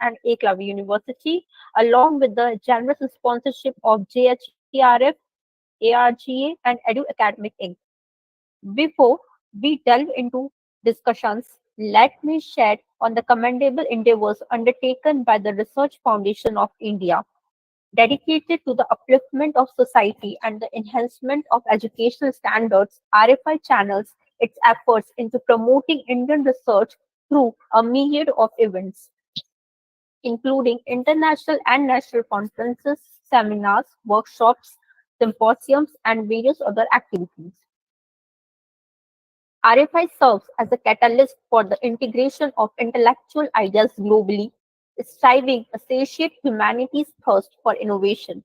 and Eklavya University, along with the generous sponsorship of JHERF, ARGA, and Edu Academic Inc. Before we delve into discussions, let me shed on the commendable endeavors undertaken by the Research Foundation of India, dedicated to the upliftment of society and the enhancement of educational standards. RFI channels its efforts into promoting Indian research through a myriad of events, including international and national conferences, seminars, workshops, symposiums, and various other activities. RFI serves as a catalyst for the integration of intellectual ideas globally, striving to satiate humanity's thirst for innovation.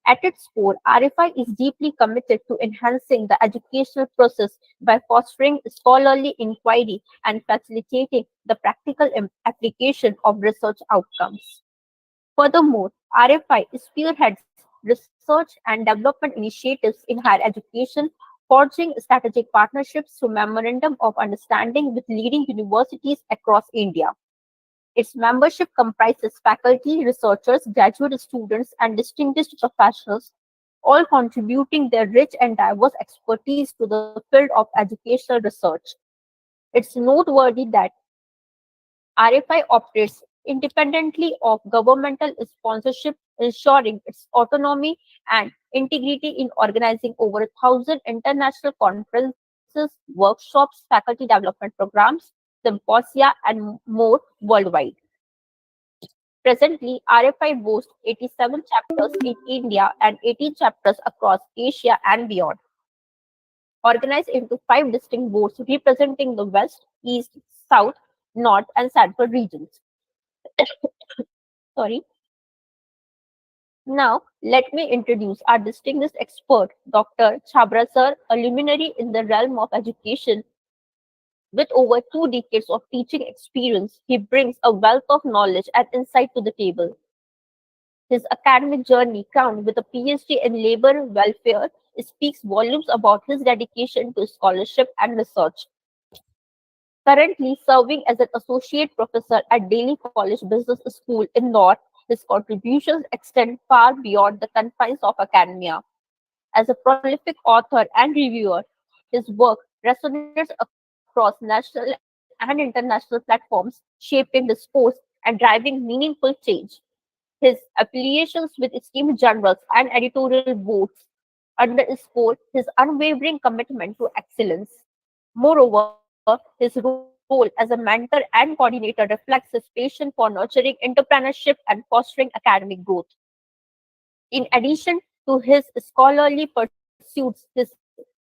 At its core, RFI is deeply committed to enhancing the educational process by fostering scholarly inquiry and facilitating the practical application of research outcomes. Furthermore, RFI spearheads research and development initiatives in higher education, forging strategic partnerships through Memorandum of Understanding with leading universities across India. Its membership comprises faculty, researchers, graduate students, and distinguished professionals, all contributing their rich and diverse expertise to the field of educational research. It's noteworthy that RFI operates independently of governmental sponsorship, ensuring its autonomy and integrity in organizing over 1,000 international conferences, workshops, faculty development programs, symposia, and more worldwide. Presently, RFI boasts 87 chapters in India and 18 chapters across Asia and beyond, organized into five distinct boards representing the West, East, South, North, and Central regions. Sorry. Now, let me introduce our distinguished expert, Dr. Chabra sir, a luminary in the realm of education. With over 2 decades of teaching experience, he brings a wealth of knowledge and insight to the table. His academic journey, crowned with a PhD in labor welfare, speaks volumes about his dedication to scholarship and research. Currently serving as an associate professor at Delhi College Business School in North, his contributions extend far beyond the confines of academia. As a prolific author and reviewer, his work resonates across national and international platforms, shaping discourse and driving meaningful change. His affiliations with esteemed journals and editorial boards underscore his unwavering commitment to excellence. Moreover, his role as a mentor and coordinator reflects his passion for nurturing entrepreneurship and fostering academic growth. In addition to his scholarly pursuits, his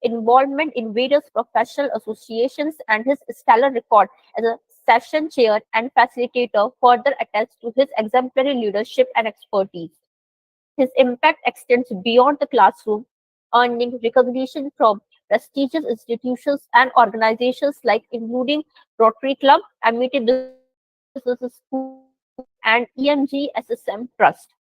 involvement in various professional associations and his stellar record as a session chair and facilitator further attests to his exemplary leadership and expertise. His impact extends beyond the classroom, earning recognition from prestigious institutions and organizations like including Rotary Club, Amity Business School, and EMG SSM Trust.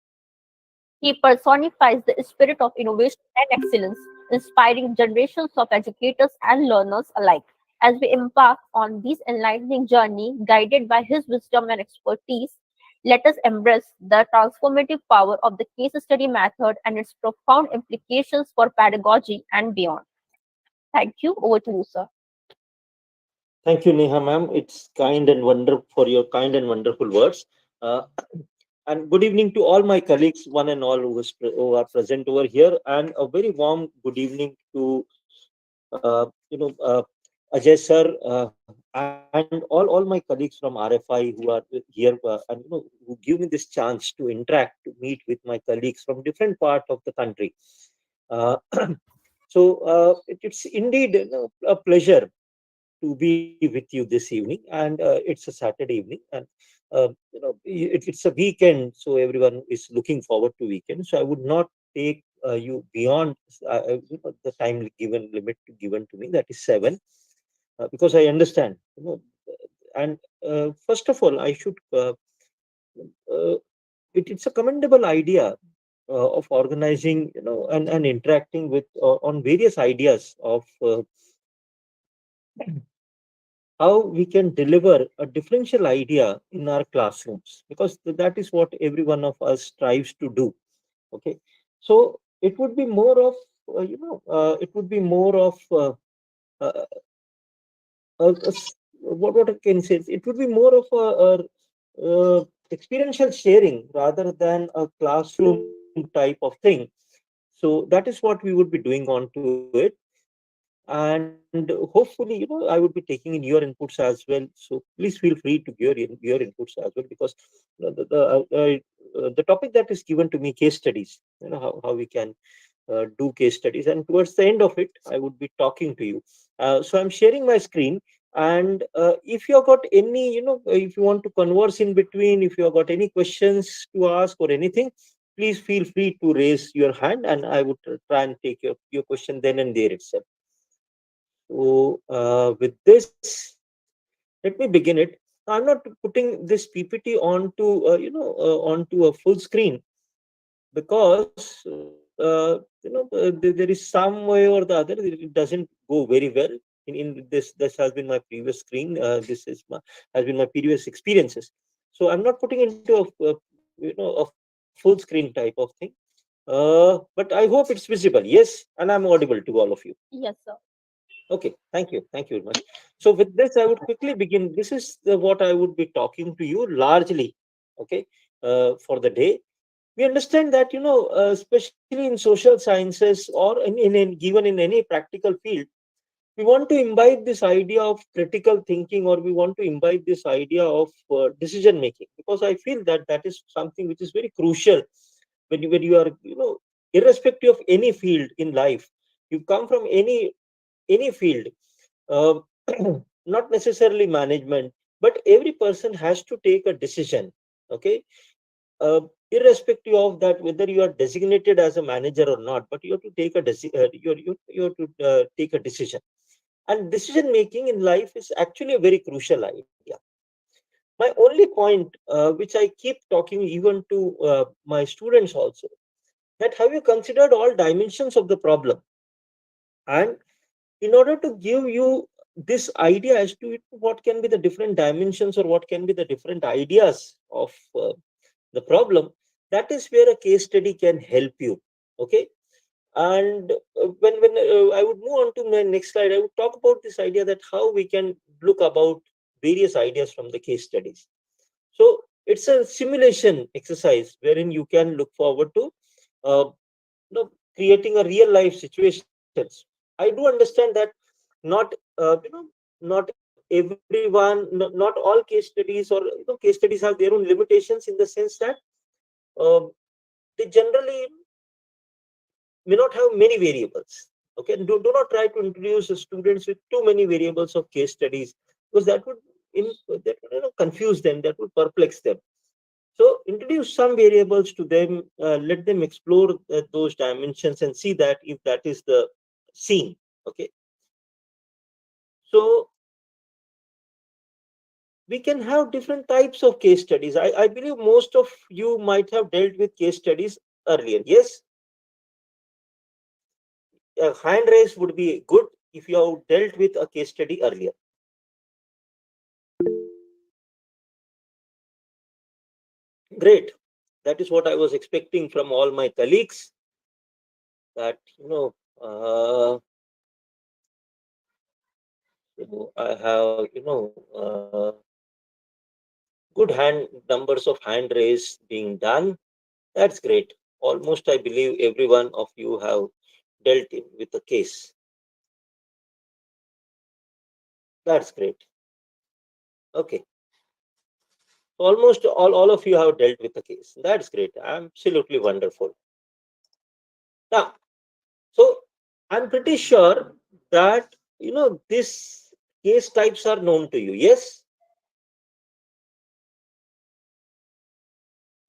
He personifies the spirit of innovation and excellence, inspiring generations of educators and learners alike. As we embark on this enlightening journey, guided by his wisdom and expertise, let us embrace the transformative power of the case study method and its profound implications for pedagogy and beyond. Thank you. Over to you, sir. Thank you, Neha ma'am. It's kind and wonderful for your kind and wonderful words. Uh, and good evening to all my colleagues, one and all who are present over here, and a very warm good evening to Ajay sir and all my colleagues from RFI who are here and who give me this chance to interact, to meet with my colleagues from different part of the country. Uh, it's indeed a pleasure to be with you this evening, and it's a Saturday evening, and it's a weekend, so everyone is looking forward to weekend. So I would not take you beyond the time given limit given to me, that is 7, because I understand, and first of all, I should. Uh, it's a commendable idea of organizing, and interacting with on various ideas of how we can deliver a differential idea in our classrooms, because that is what every one of us strives to do. Okay, so it would be more of it would be more of uh, what I can say, it would be more of experiential sharing rather than a classroom type of thing. So that is what we would be doing onto it. And hopefully, I would be taking in your inputs as well. So please feel free to give your inputs as well, because the topic that is given to me, case studies, how we can do case studies, and towards the end of it I would be talking to you. So I'm sharing my screen, and if you have got any, if you want to converse in between, if you have got any questions to ask or anything, please feel free to raise your hand, and I would try and take your question then and there itself. So with this, let me begin it. I'm not putting this PPT onto onto a full screen, because there is some way or the other it doesn't go very well in this has been my previous screen. This is my has been my previous experiences. So I'm not putting into a full screen type of thing. But I hope it's visible. Yes, and I'm audible to all of you. Yes, sir. Okay, thank you very much. So with this, I would quickly begin. This is what I would be talking to you largely. Okay, for the day, we understand that, especially in social sciences or given in any practical field, we want to imbibe this idea of critical thinking, or we want to imbibe this idea of decision making, because I feel that that is something which is very crucial when you are, irrespective of any field in life. You come from any field, uh, not necessarily management, but every person has to take a decision. Okay, uh, irrespective of that, whether you are designated as a manager or not, but you have to take a you have to take a decision. And decision making in life is actually a very crucial idea. My only point, which I keep talking even to my students also, that have you considered all dimensions of the problem? And in order to give you this idea as to what can be the different dimensions, or what can be the different ideas of the problem, that is where a case study can help you. Okay, and when I would move on to my next slide, I would talk about this idea that how we can look about various ideas from the case studies. So it's a simulation exercise wherein you can look forward to uh, creating a real life situations. I do understand that not not everyone, not all case studies, or case studies have their own limitations, in the sense that uh, they generally may not have many variables. Okay, do not try to introduce students with too many variables of case studies, because that would confuse them, that would perplex them. So introduce some variables to them, let them explore those dimensions and see that if that is the scene. Okay, so we can have different types of case studies. I believe most of you might have dealt with case studies earlier. Yes, a hand raise would be good if you have dealt with a case study earlier. Great. That is what I was expecting from all my colleagues. That I have good hand numbers of hand raise being done. That's great. Almost, I believe every one of you have dealt with a case. That's great. Okay. Almost all of you have dealt with a case. That's great. Absolutely wonderful. Now, so I'm pretty sure that this case types are known to you. Yes.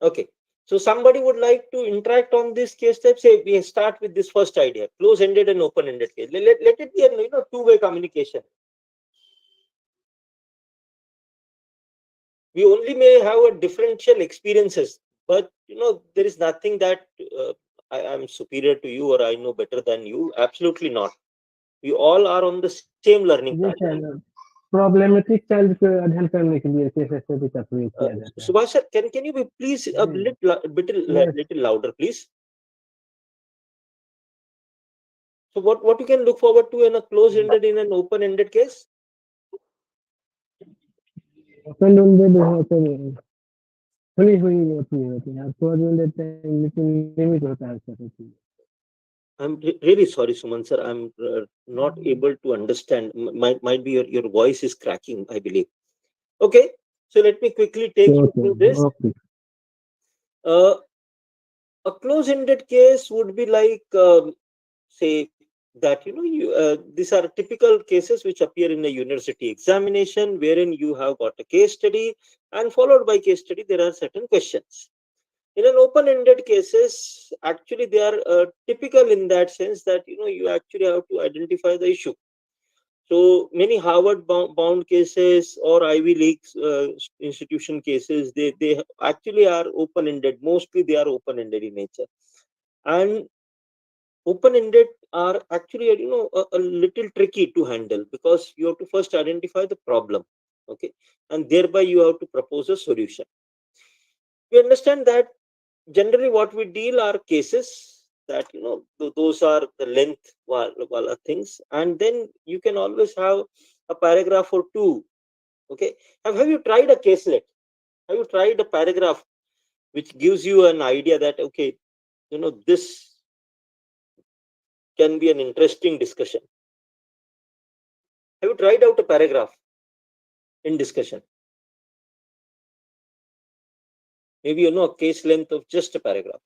Okay. So somebody would like to interact on this case type. Say we start with this first idea: close-ended and open-ended case. Let it be a two-way communication. We only may have a differential experiences, but there is nothing that I'm superior to you, or I know better than you. Absolutely not. We all are on the same learning path. Yes, I know. Problematic child को अध्ययन करने के लिए case study का प्रयोग किया जाता है। Subhash sir, can you be please a yes, little louder, please? So what you can look forward to in a close-ended in an open-ended case? Open ended होते हैं, खुली हुई होती है, और क्लोज विंडेड लेकिन लिमिट होता है उसका कुछ। I'm really sorry, Suman sir. I'm not able to understand. Might be your voice is cracking, I believe. Okay, so let me quickly take you okay through this. Okay Uh, a close-ended case would be like, say that these are typical cases which appear in a university examination, wherein you have got a case study, and followed by case study, there are certain questions. In an open-ended cases, actually they are typical in that sense that you actually have to identify the issue. So many Harvard bound cases or Ivy League institution cases, they actually are open-ended. Mostly they are open-ended in nature, and open-ended are actually a little tricky to handle, because you have to first identify the problem, okay, and thereby you have to propose a solution. We understand that generally what we deal are cases that those are the length wala things, and then you can always have a paragraph or two. Okay, have you tried a caselet? Have you tried a paragraph which gives you an idea that, okay, this can be an interesting discussion? Have you tried out a paragraph in discussion? Maybe a case length of just a paragraph.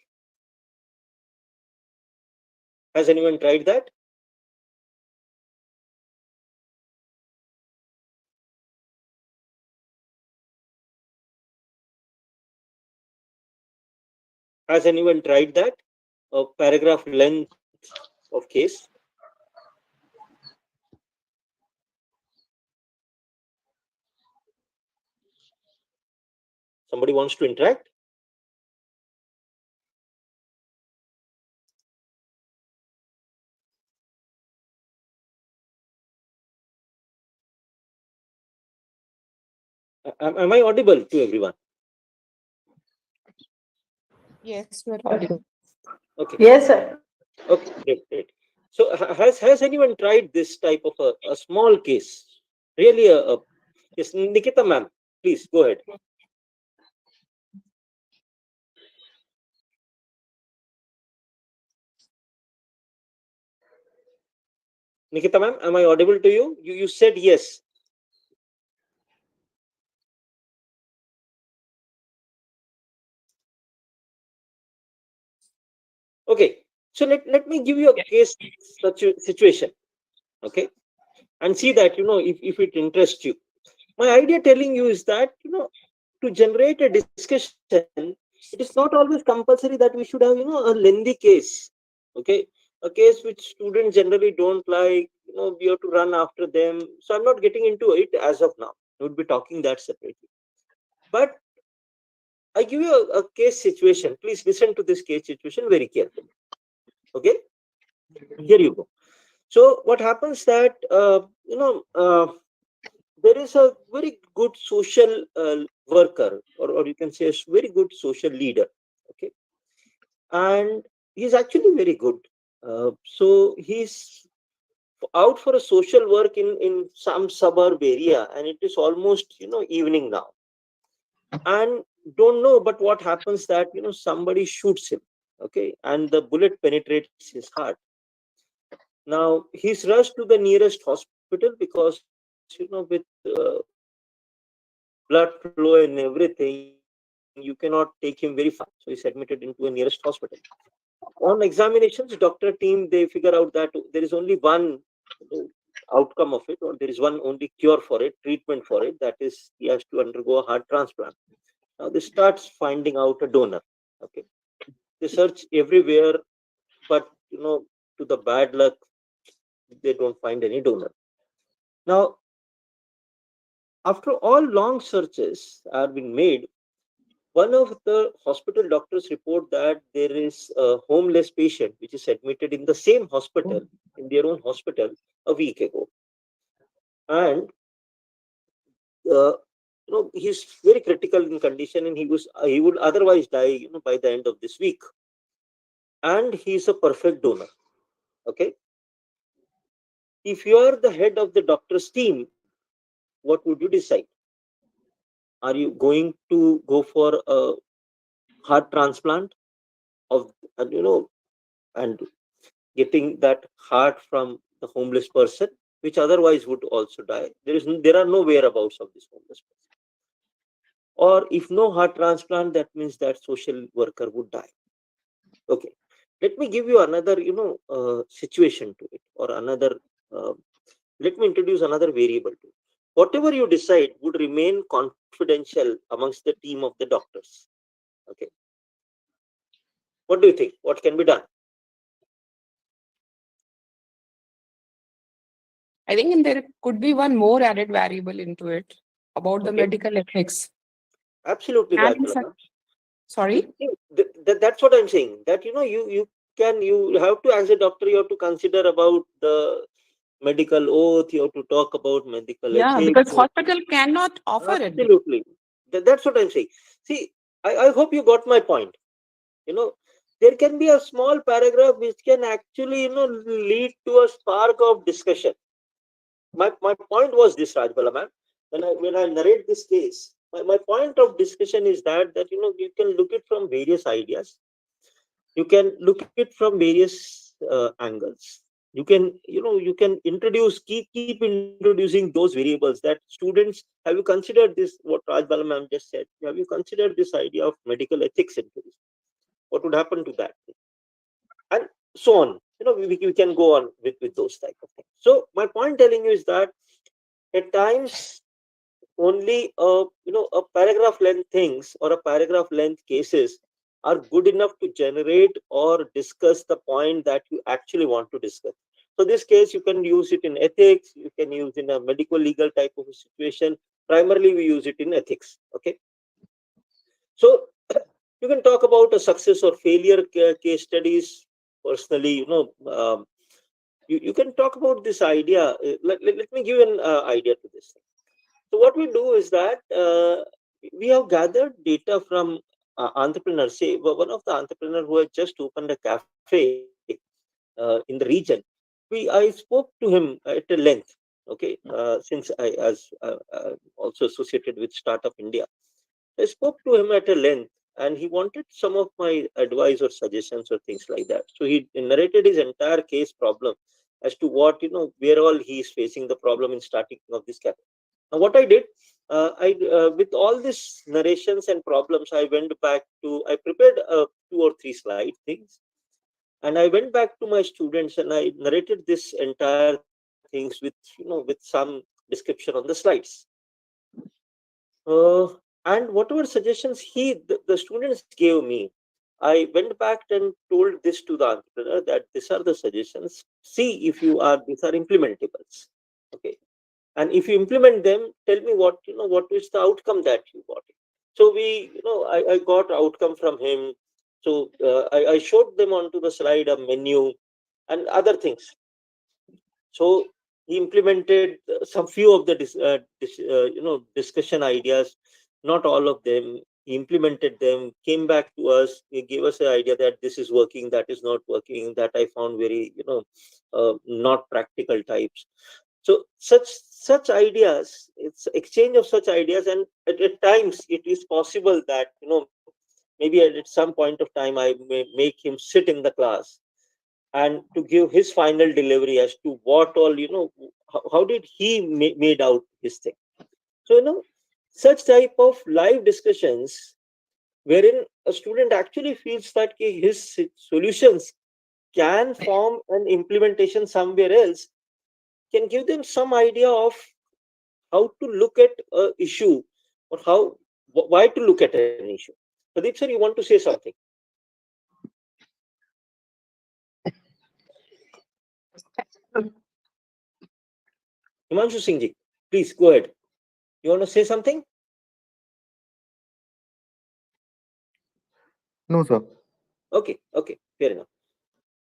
Has anyone tried that? Has anyone tried that? A paragraph length of case? Somebody wants to interact? Am I audible to everyone? Yes, you are audible. Okay. Yes, sir. Okay, great. So has anyone tried this type of a small case? Really, yes, Nikita ma'am, please go ahead. Nikita ma'am, am I audible to you? You said yes. Okay, so let me give you a case situation, okay, and see that if it interests you. My idea telling you is that to generate a discussion, it is not always compulsory that we should have a lengthy case, okay, a case which students generally don't like, we have to run after them. So I'm not getting into it as of now. We would be talking that separately, but I give you a case situation. Please listen to this case situation very carefully. Okay, here you go. So what happens that there is a very good social worker, or you can say a very good social leader, okay, and he's actually very good. So he's out for a social work in some suburb area, and it is almost evening now, and don't know, but what happens that somebody shoots him, okay, and the bullet penetrates his heart. Now he's rushed to the nearest hospital, because with blood flow and everything, you cannot take him very far. So he's admitted into a nearest hospital. On examinations, doctor team, they figure out that there is only one outcome of it, or there is one only cure for it, treatment for it. That is, he has to undergo a heart transplant. Now they starts finding out a donor. Okay, they search everywhere, but to the bad luck, they don't find any donor. Now, after all long searches are been made, one of the hospital doctors report that there is a homeless patient which is admitted in the same hospital, in their own hospital, a week ago. And uh, he's very critical in condition, and he would otherwise die, by the end of this week. And he's a perfect donor. Okay, if you are the head of the doctor's team, what would you decide? Are you going to go for a heart transplant of, and getting that heart from the homeless person, which otherwise would also die? There are no whereabouts of this homeless person. Or if no heart transplant, that means that social worker would die. Okay, let me give you another, situation to it, or another. Uh, Let me introduce another variable to it. Whatever you decide would remain confidential amongst the team of the doctors. Okay, what do you think? What can be done? I think there could be one more added variable into it about the Okay, medical ethics. absolutely, And in Rajbala. such, sorry? That's what I'm saying. That you have to, as a doctor, you have to consider about the medical oath. You have to talk about medical Yeah, ethics. because hospital cannot offer it. Absolutely, that's what I'm saying. See, I hope you got my point. There can be a small paragraph which can actually lead to a spark of discussion. My point was this, Rajbala ma'am. When I narrate this case, my point of discussion is that you can look it from various ideas. You can look it from various angles. You can keep introducing those variables, that students, have you considered this, what Rajbala ma'am just said? Have you considered this idea of medical ethics into this? What would happen to that? And so on. We can go on with those type of things. So my point telling you is that at times only a paragraph length things, or a paragraph length cases, are good enough to generate or discuss the point that you actually want to discuss. So this case, you can use it in ethics, you can use in a medical legal type of a situation. Primarily we use it in ethics. Okay, so you can talk about a success or failure case studies. Personally, you can talk about this idea. Let me give an idea to this. So what we do is that we have gathered data from entrepreneurs. Say one of the entrepreneurs who had just opened a cafe in the region. I spoke to him at a length. Okay, since I as also associated with Startup India, I spoke to him at a length, and he wanted some of my advice or suggestions or things like that. So he narrated his entire case problem as to what, where all he is facing the problem in starting of this cafe. Now, what I did, with all these narrations and problems, I prepared two or three slide things, and I went back to my students and I narrated this entire things with some description on the slides. Uh, and whatever suggestions the students gave me, I went back and told this to the entrepreneur, that these are the suggestions. See if you are these are implementables. Okay, and if you implement them, tell me what is the outcome that you got. So I got outcome from him. So I showed them onto the slide a menu and other things. So he implemented some few of the discussion ideas, not all of them. He implemented them, came back to us, he gave us an idea that this is working, that is not working, that I found very not practical types. So such ideas, it's exchange of such ideas, and at times it is possible that maybe at some point of time I may make him sit in the class and to give his final delivery as to what all how did he made out his thing. So such type of live discussions, wherein a student actually feels that his solutions can form an implementation somewhere else, can give them some idea of how to look at a issue, or why to look at an issue. Pradeep sir, you want to say something? Himanshu Singh ji, please go ahead. You want to say something? No, sir. Okay, fair enough.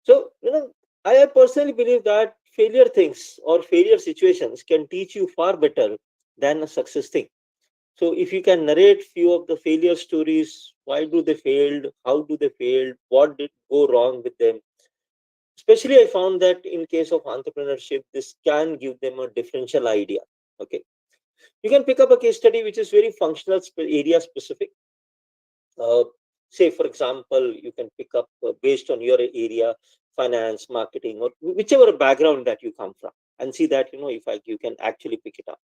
So, I personally believe that failure things or failure situations can teach you far better than a success thing. So if you can narrate few of the failure stories, why do they failed, how do they failed, what did go wrong with them, especially I found that in case of entrepreneurship, this can give them a differential idea. Okay, you can pick up a case study which is very functional, area specific. uh, Say for example, you can pick up based on your area, finance, marketing, or whichever background that you come from, and see that, if you can actually pick it up.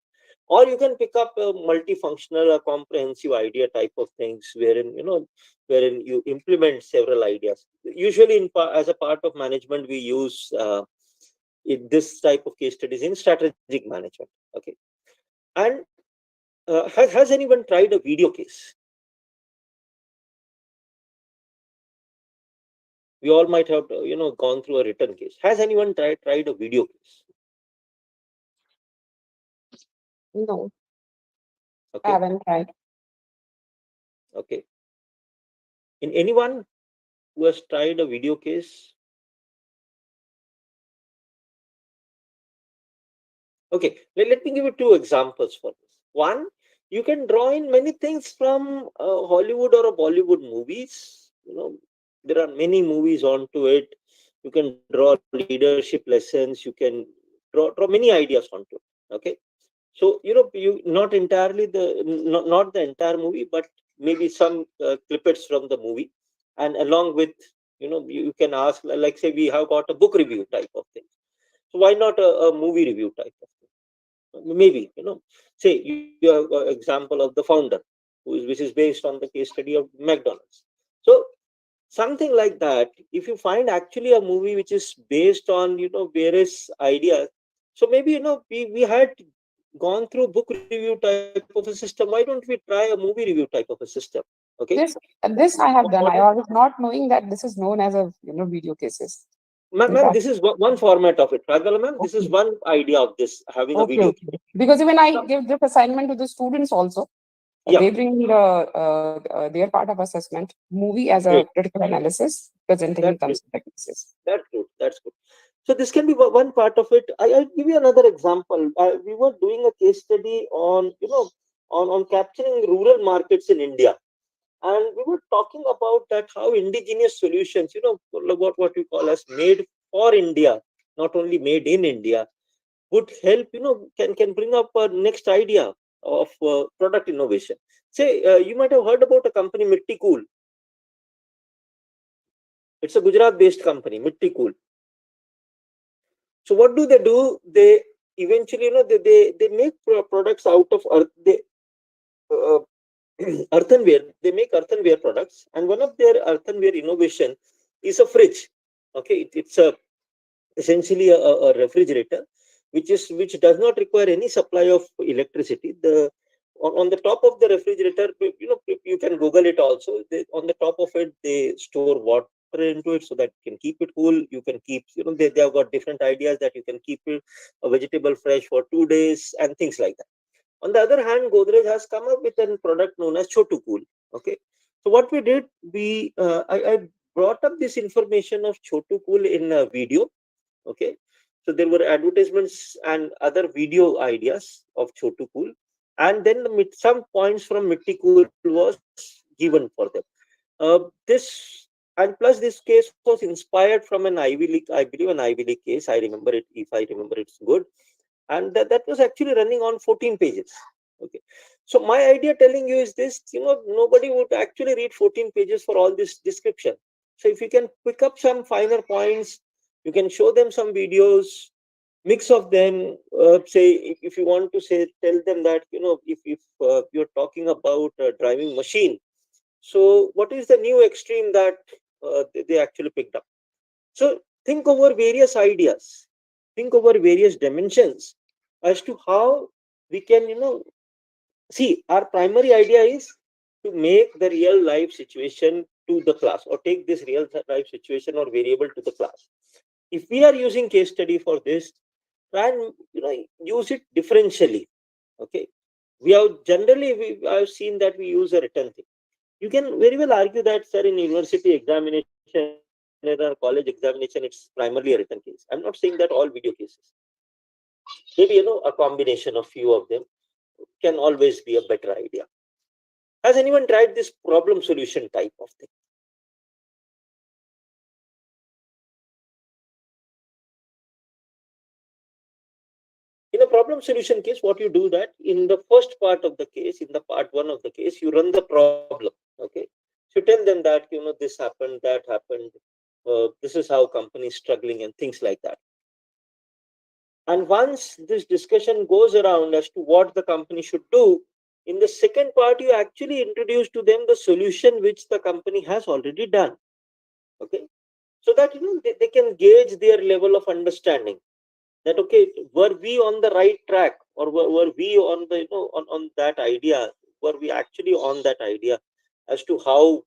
Or you can pick up a multifunctional or comprehensive idea type of things, wherein you implement several ideas. Usually as a part of management, we use this type of case studies in strategic management. Okay, and has anyone tried a video case? We all might have gone through a written case. Has anyone tried a video case? No, I Okay, haven't tried. okay. In anyone who has tried a video case? Okay, let me give you two examples for this. One, you can draw in many things from Hollywood or a Bollywood movies. There are many movies onto it. You can draw leadership lessons. You can draw many ideas onto it. Okay, so you not entirely not the entire movie, but maybe some clippets from the movie, and along with you can ask, like say we have got a book review type of thing. So why not a movie review type of thing? Maybe say you have an example of the founder, which is based on the case study of McDonald's. So something like that, if you find actually a movie which is based on various ideas, so maybe we had gone through book review type of a system, why don't we try a movie review type of a system? Okay, This I have what done. is, I was not knowing that this is known as a video cases. ma'am, That this is one format of it, Ragala ma'am, this is okay. one idea of this, having a Okay, video okay. case. Because even I Now, give this assignment to the students also. yeah, They bring their part of assessment movie as a great, critical analysis presenting in that's terms great, of techniques. that's good, that's good. So this can be one part of it. I'll give you another example. We were doing a case study on on capturing rural markets in India, and we were talking about that how indigenous solutions, what we call as made for India, not only made in India, would help, can bring up a next idea of product innovation. Say you might have heard about a company, Mitti Cool. It's a Gujarat based company, Mitti Cool. So what do? They eventually, they make products out of earth. Uh, Earthenware. They make earthenware products, and one of their earthenware innovation is a fridge. Okay, it's a essentially a refrigerator, which does not require any supply of electricity. On the top of the refrigerator, you can Google it also. On the top of it, they store water into it so that you can keep it cool. You can keep, they have got different ideas that you can keep it a vegetable fresh for 2 days and things like that. On the other hand, Godrej has come up with a product known as Chotu Cool. Okay, so what we did, I brought up this information of Chotu Cool in a video. Okay, so there were advertisements and other video ideas of Chotu Cool, and then some points from Mitti Cool was given for them. This and plus this case was inspired from an Ivy League, I believe an Ivy League case. I remember it, if I remember it's good, and that was actually running on 14 pages. Okay, so my idea telling you is this: nobody would actually read 14 pages for all this description. So if you can pick up some finer points, you can show them some videos, mix of them. Say if you want to say, tell them that if you're talking about a driving machine, so what is the new extreme that they actually picked up? So think over various ideas, think over various dimensions as to how we can, see, our primary idea is to make the real life situation to the class, or take this real life situation or variable to the class. If we are using case study for this, try and use it differentially. Okay, we have generally I've seen that we use a written thing. You can very well argue that, sir, in university examination or college examination, it's primarily a written case. I'm not saying that all video cases. Maybe a combination of few of them. can always be a better idea. Has anyone tried this problem solution type of thing? In a problem solution case, what you do that in the first part of the case, in the part one of the case, you run the problem. Okay, so you tell them that this happened, that happened, this is how company is struggling, and things like that. And once this discussion goes around as to what the company should do, in the second part, you actually introduce to them the solution which the company has already done. Okay, so that they can gauge their level of understanding. That okay, were we on the right track, or were we on the on that idea? Were we actually on that idea as to how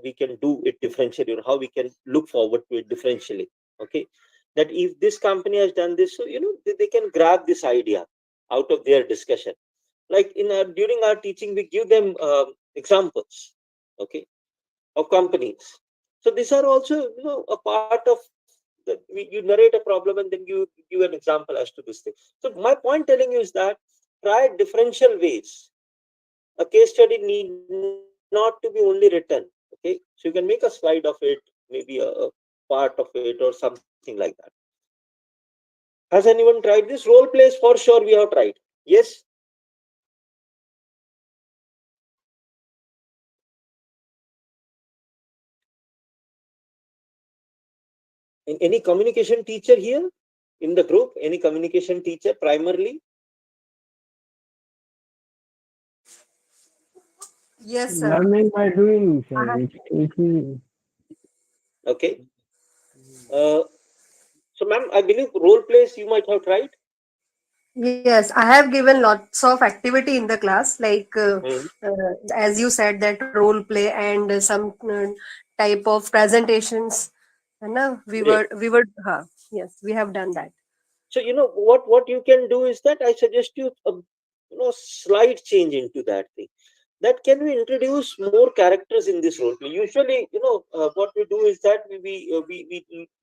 we can do it differentially, or how we can look forward to it differentially? Okay, that if this company has done this, so they can grab this idea out of their discussion. Like during our teaching, we give them examples, okay, of companies. So these are also a part of you narrate a problem and then you give an example as to this thing. So my point telling you is that try differential ways. A case study need not to be only written. Okay, so you can make a slide of it, maybe a part of it or something like that. Has anyone tried this? Role plays, for sure we have tried. Yes. In any communication teacher here in the group, any communication teacher primarily? Yes, sir. Learning by doing, sir. Okay. So ma'am, I believe role plays you might have tried. Yes, I have given lots of activity in the class, like Hmm. as you said, that role play and some type of presentations. And we Great. were, yes, we have done that. So what you can do is that I suggest you a slight change into that thing. That can we introduce more characters in this role play? Usually, what we do is that we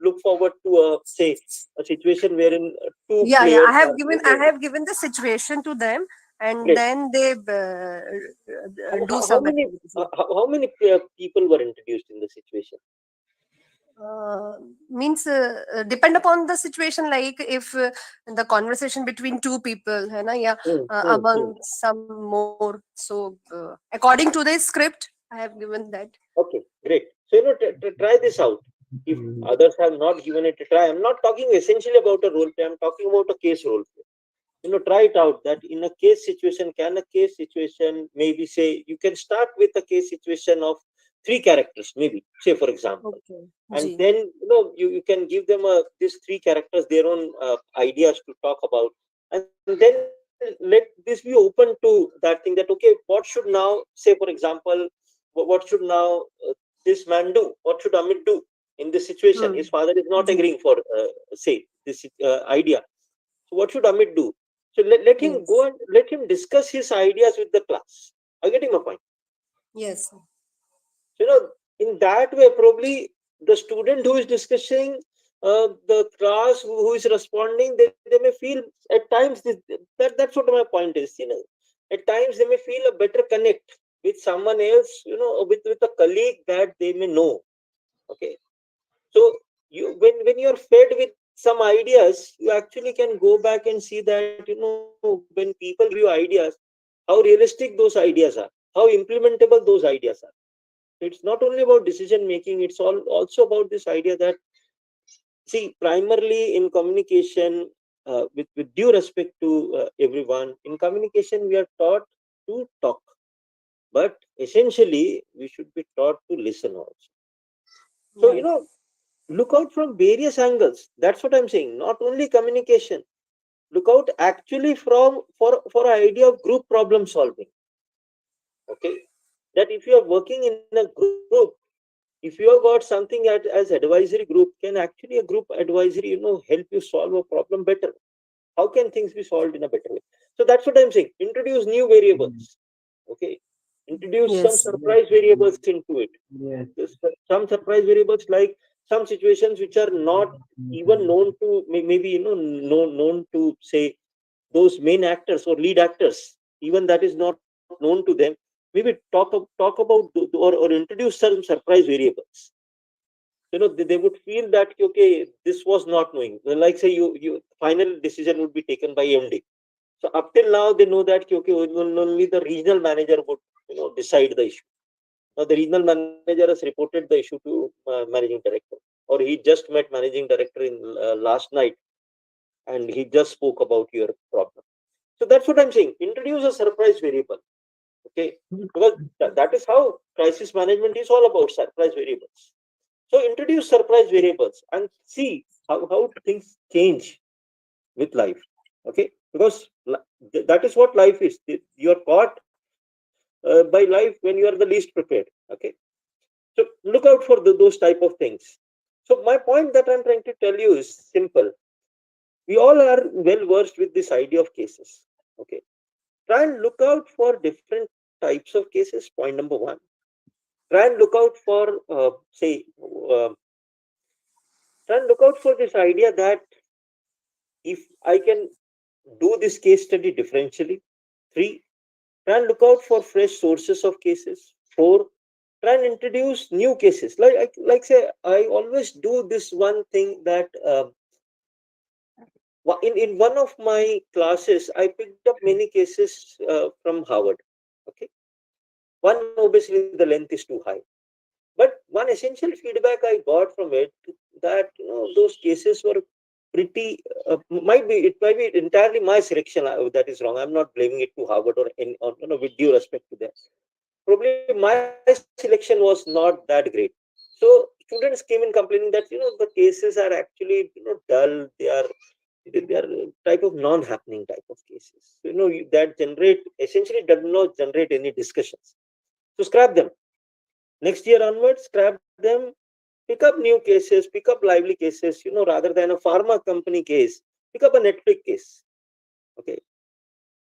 look forward to say a situation wherein two Yeah, yeah. players are I have given the situation to them, and great. then they do How some many activities. Yeah. how many people were introduced in the situation? Means depend upon the situation, like if the conversation between two people hai na, yeah, Hmm, hmm, hmm. among some more, so according to the script I have given that. Okay, great. So try this out. If others have not given it a try, I'm not talking essentially about a role play. I'm talking about a case role play. Try it out. That in a case situation, can a case situation maybe say you can start with a case situation of three characters, maybe say for example, Okay, and ji. then you can give them these three characters their own ideas to talk about, and then let this be open to that thing. That okay, what should now say for example, what should now this man do? What should Amit do in this situation? His Hmm. father is not Ji. agreeing for say this idea. So what should Amit do? So let him go Yes, and let him discuss his ideas with the class. Are you getting my point? yes. So, in that way, probably the student who is discussing, the class who is responding, they may feel at times that's what my point is. At times they may feel a better connect with someone else, with a colleague that they may know. Okay, so when you're fed with some ideas, you actually can go back and see that when people give you ideas, how realistic those ideas are, how implementable those ideas are. It's not only about decision making, it's also about this idea that see, primarily in communication, with due respect to everyone, in communication we are taught to talk, but essentially we should be taught to listen also. So Right. look out from various angles. That's what I'm saying. Not only communication. Look out actually from for idea of group problem solving. Okay, that if you are working in a group, if you have got something as advisory group, can actually a group advisory help you solve a problem better? How can things be solved in a better way? So that's what I'm saying. Introduce new variables. Okay, introduce some Yes. surprise variables into it. Yes. Some surprise variables, like some situations which are not even known to maybe known to say those main actors or lead actors, even that is not known to them, maybe talk about or introduce certain surprise variables. They would feel that okay, this was not knowing. Like say you final decision would be taken by MD. So up till now they know that okay, only the regional manager would decide the issue. Now the regional manager has reported the issue to managing director, or he just met managing director in last night, and he just spoke about your problem. So that's what I'm saying. Introduce a surprise variable, okay? Because that is how crisis management is all about, surprise variables. So introduce surprise variables and see how things change with life, okay? Because that is what life is. You are caught by life when you are the least prepared, okay? So look out for those type of things. So my point that I'm trying to tell you is simple. We all are well versed with this idea of cases, okay? Try and look out for different types of cases. Point number one. Try and look out for uh, try and look out for this idea that if I can do this case study differentially. Three, try and look out for fresh sources of cases. Four, try and introduce new cases. Like say I always do this one thing that in one of my classes I picked up many cases from Harvard, okay. One, obviously the length is too high, but one essential feedback I got from it, that those cases were pretty it might be entirely my selection that is wrong. I'm not blaming it to Harvard or any, or, with due respect to them. Probably my selection was not that great. So students came in complaining that the cases are actually dull. They are type of non-happening type of cases. That generate essentially does not generate any discussions. So scrap them. Next year onwards, scrap them. Pick up new cases. Pick up lively cases. Rather than a pharma company case, pick up a Netflix case. Okay.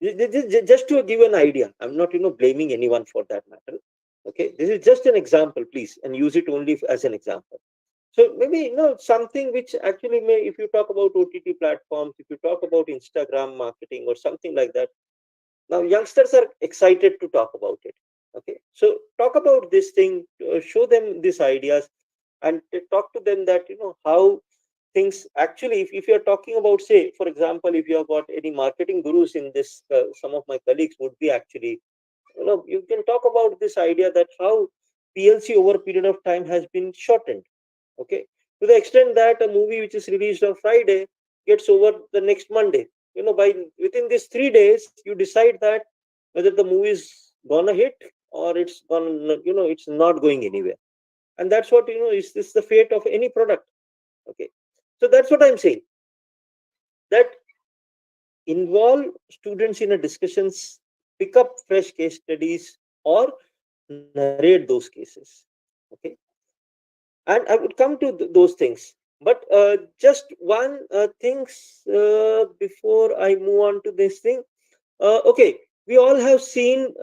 Just to give an idea, I'm not blaming anyone for that matter. Okay, this is just an example, please, and use it only as an example. So maybe something which actually may, if you talk about OTT platforms, if you talk about Instagram marketing or something like that, now youngsters are excited to talk about it. Okay, so talk about this thing, show them these ideas, and talk to them that how things actually, if you're talking about, say for example, if you have got any marketing gurus in this, some of my colleagues would be actually, you can talk about this idea that how PLC over a period of time has been shortened, okay, to the extent that a movie which is released on Friday gets over the next Monday. By within these 3 days you decide that whether the movie is gonna hit or it's gonna, it's not going anywhere. And that's what is this the fate of any product. Okay, so that's what I'm saying, that involve students in a discussions, pick up fresh case studies, or narrate those cases. Okay, and I would come to those things, but just one things before I move on to this thing. Okay, we all have seen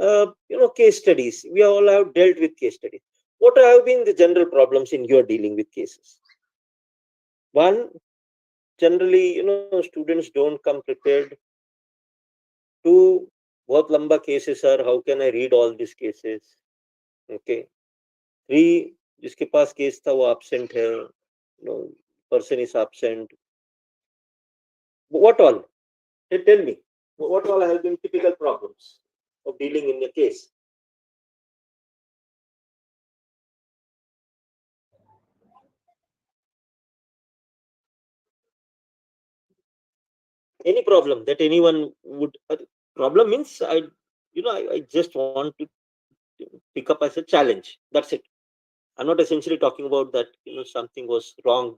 case studies. We all have dealt with case studies. What have been the general problems in your dealing with cases? One, generally students don't come prepared. Two, बहुत लंबा cases are, how can I read all these cases? Okay. Three, जिसके पास case था वो absent है, person is absent. What all? Tell me, what all have been typical problems of dealing in a case? Any problem that anyone would, problem means I just want to pick up as a challenge. That's it. I'm not essentially talking about that something was wrong.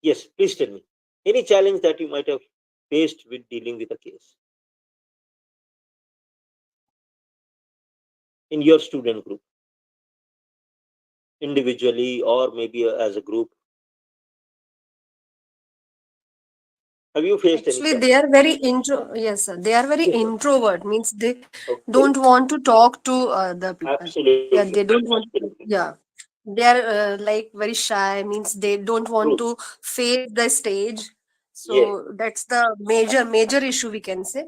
Yes, please tell me. Any challenge that you might have faced with dealing with a case in your student group, individually or maybe as a group. Have you faced any Actually, challenge? they are very yes, sir. They are very Yes, sir. introvert. Means they Okay. don't want to talk to the people. Yeah, Absolutely. they don't want. Absolutely. Yeah. They are like very shy, means they don't want True. to face the stage. Yes. So that's the major issue we can say,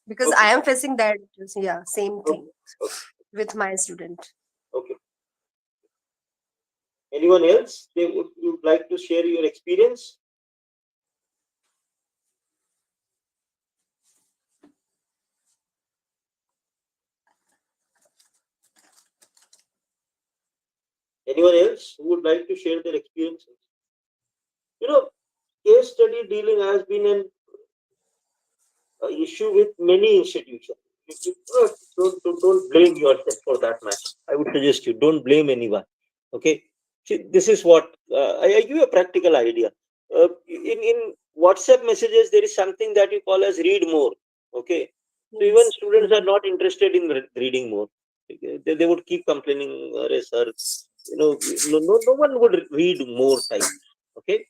because I Okay. am facing that. Yeah, same thing Okay. Okay. with my student. Okay. Anyone else? They would like to share your experience? Anyone else who would like to share their experiences? You know, case study dealing has been an issue with many institutions. Don't blame yourself for that matter. I would suggest you don't blame anyone. Okay. See, this is what I give you a practical idea. In WhatsApp messages, there is something that you call as read more. Okay. So even Yes. students are not interested in reading more. Okay? They would keep complaining, sir, no one would read more time. Okay.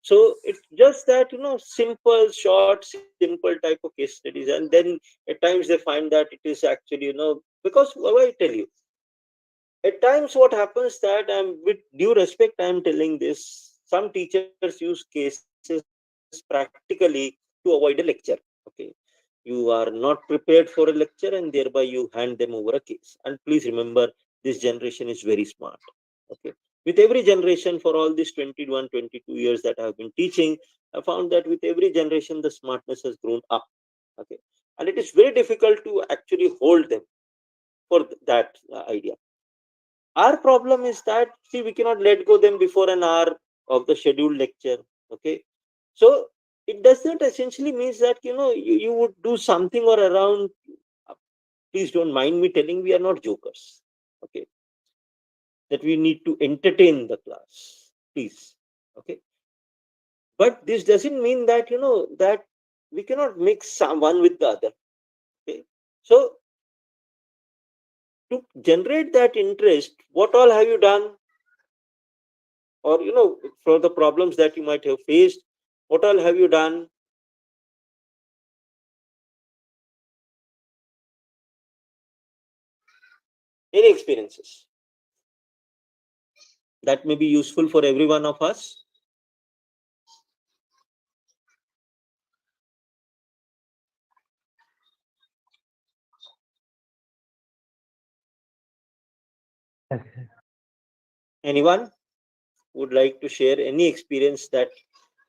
So it's just that, simple, short, simple type of case studies, and then at times they find that it is actually, because why I tell you, at times what happens that I'm with due respect, I'm telling this, some teachers use cases practically to avoid a lecture. Okay. You are not prepared for a lecture, and thereby you hand them over a case. And please remember, this generation is very smart. Okay. With every generation, for all these 21, 22 years that I have been teaching, I found that with every generation, the smartness has grown up. Okay. And it is very difficult to actually hold them for that idea. Our problem is that, see, we cannot let go them before an hour of the scheduled lecture. Okay. So it does not essentially means that, you would do something or around. Please don't mind me telling, we are not jokers. Okay. That we need to entertain the class. Please. Okay. But this doesn't mean that, that we cannot mix one with the other. Okay. So to generate that interest, what all have you done? Or, for the problems that you might have faced, what all have you done? Any experiences that may be useful for every one of us? Anyone would like to share any experience that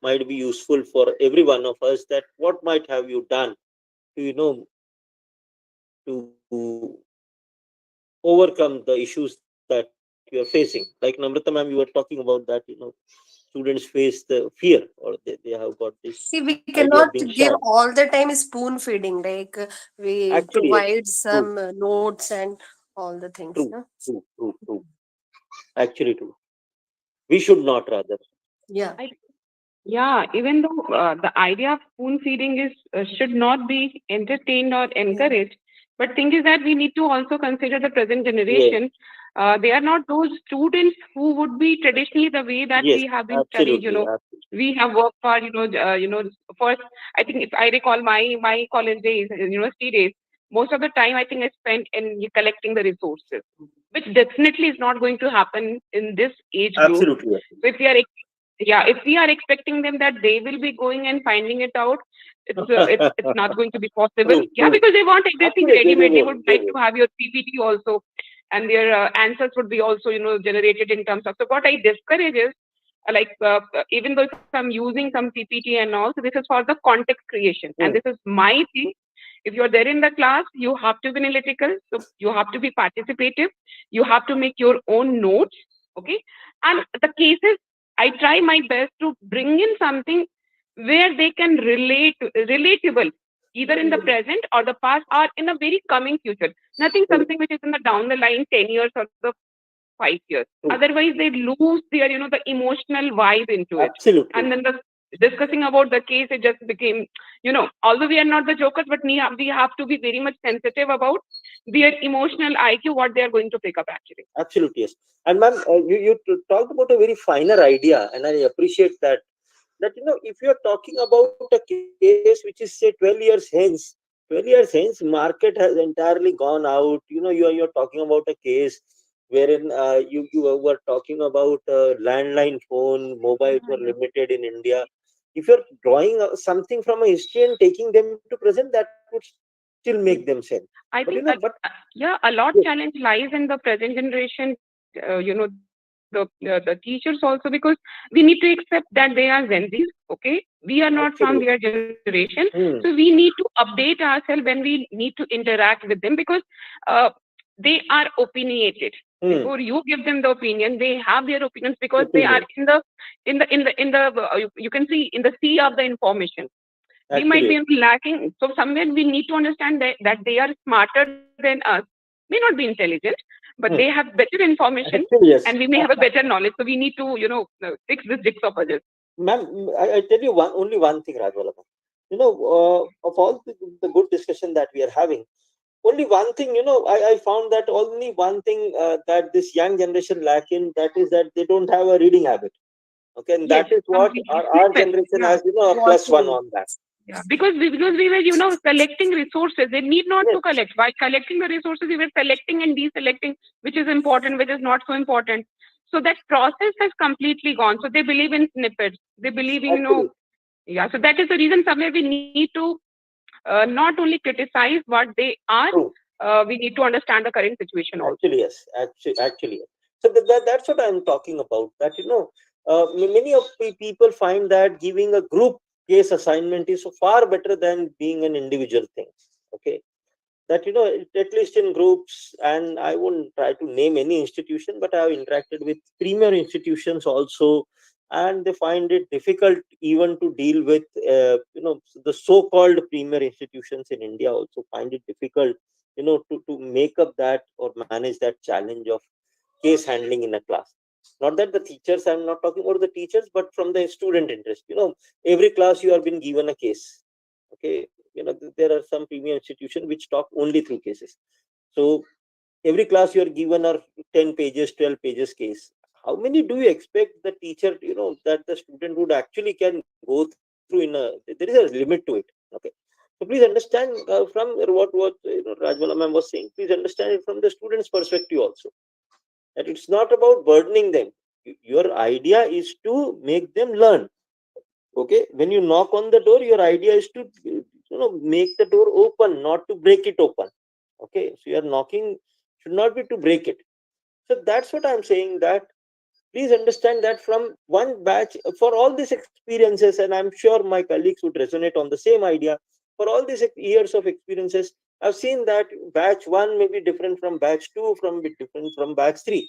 might be useful for every one of us, that what might have you done to, to overcome the issues that you are facing? Like Namrata ma'am, you were talking about that, students face the fear, or they have got this See, we idea of cannot being shy. give all the time spoon feeding. Like we Actually, yes. provide True, some notes and all the things. true, No? true, true, true. Actually, true. We should not, rather. Yeah. I Yeah, even though the idea of spoon feeding is should not be entertained or Yeah. encouraged, but thing is that we need to also consider the present Yes, generation. They are not those students who would be traditionally the way that yes, we have been studied. absolutely, absolutely. We have worked for first. I think if I recall my college days, university days, most of the time I think I spent in collecting the resources, which definitely is not going to happen in this age group. Absolutely, So if we are if we are expecting them that they will be going and finding it out, it's not going to be possible. true, Yeah, true. because they want everything Actually, they ready-made. They would won't. They like won't. to have your PPT also, and their answers would be also generated in terms of. So what I discourage is even though if I'm using some PPT and all, so this is for the context creation, and this Hmm. is my thing. If you're there in the class, you have to be analytical. So you have to be participative. You have to make your own notes. Okay, and the cases I try my best to bring in something where they can relatable, either in the present or the past or in a very coming future. Nothing True, something which is in the down the line 10 years or the 5 years. true. Otherwise, they lose their the emotional vibe into it. And Absolutely. then the discussing about the case, it just became although we are not the jokers, but we have to be very much sensitive about their emotional IQ, what they are going to pick up actually. Absolutely, yes. And ma'am, you talked about a very finer idea, and I appreciate that. That, if you are talking about a case which is, say, 12 years hence, 12 years hence, market has entirely gone out. You're talking about a case wherein you were talking about landline phone, mobiles were Yeah, limited in India. If you're drawing something from a history and taking them to present, that would still make them sense. But I think, but yeah, a lot yes, challenge lies in the present generation, the teachers also, because we need to accept that they are Gen Zs, okay? We are not from actually, their generation. So we hmm, need to update ourselves when we need to interact with them, because uh, they are opinionated. hmm, Before you give them the opinion, they have their opinions, because they are opinion. you can see in the sea of the information. We might Actually, be lacking. So somewhere we need to understand that they are smarter than us, may not be intelligent, but they have hmm, better information, actually, and we yes. may have a better knowledge. So we need to, fix this jigsaw puzzle. Ma'am, I tell you only one thing, Rajwala ma'am. Of all the good discussion that we are having, only one thing, I found that only one thing that this young generation lack in, that is that they don't have a reading habit. Okay, and Yes, that is what completely. our Snippets. generation Yeah. has, a plus one on that. Yeah, because we were, collecting resources. They need not to Yes, collect. By collecting the resources, we were selecting and deselecting, which is important, which is not so important. So that process has completely gone. So they believe in snippets. They believe in, actually, yeah. So that is the reason somewhere we need to not only criticize what they are, true. we need to understand the current situation also. Actually, yes. Actually, yes. So that's what I'm talking about. That many of people find that giving a group case assignment is so far better than being an individual thing. Okay, that at least in groups, and I won't try to name any institution, but I have interacted with premier institutions also, and they find it difficult even to deal with the so-called premier institutions in India also find it difficult to make up that or manage that challenge of case handling in a class. Not that the teachers, I'm not talking about the teachers, but from the student interest. Every class you are being given a case. Okay, there are some premium institutions which talk only through cases. So every class you are given are 10 pages, 12 pages case. How many do you expect the teacher, that the student would actually can go through in a, there is a limit to it. Okay, so please understand from what Rajwala ma'am was saying, please understand it from the student's perspective also, that it's not about burdening them. Your idea is to make them learn. Okay, when you knock on the door, your idea is to make the door open, not to break it open. Okay, so your knocking should not be to break it. So that's what I'm saying, that please understand that from one batch, for all these experiences, and I'm sure my colleagues would resonate on the same idea, for all these years of experiences, I've seen that batch one may be different from batch two, from be different from batch three.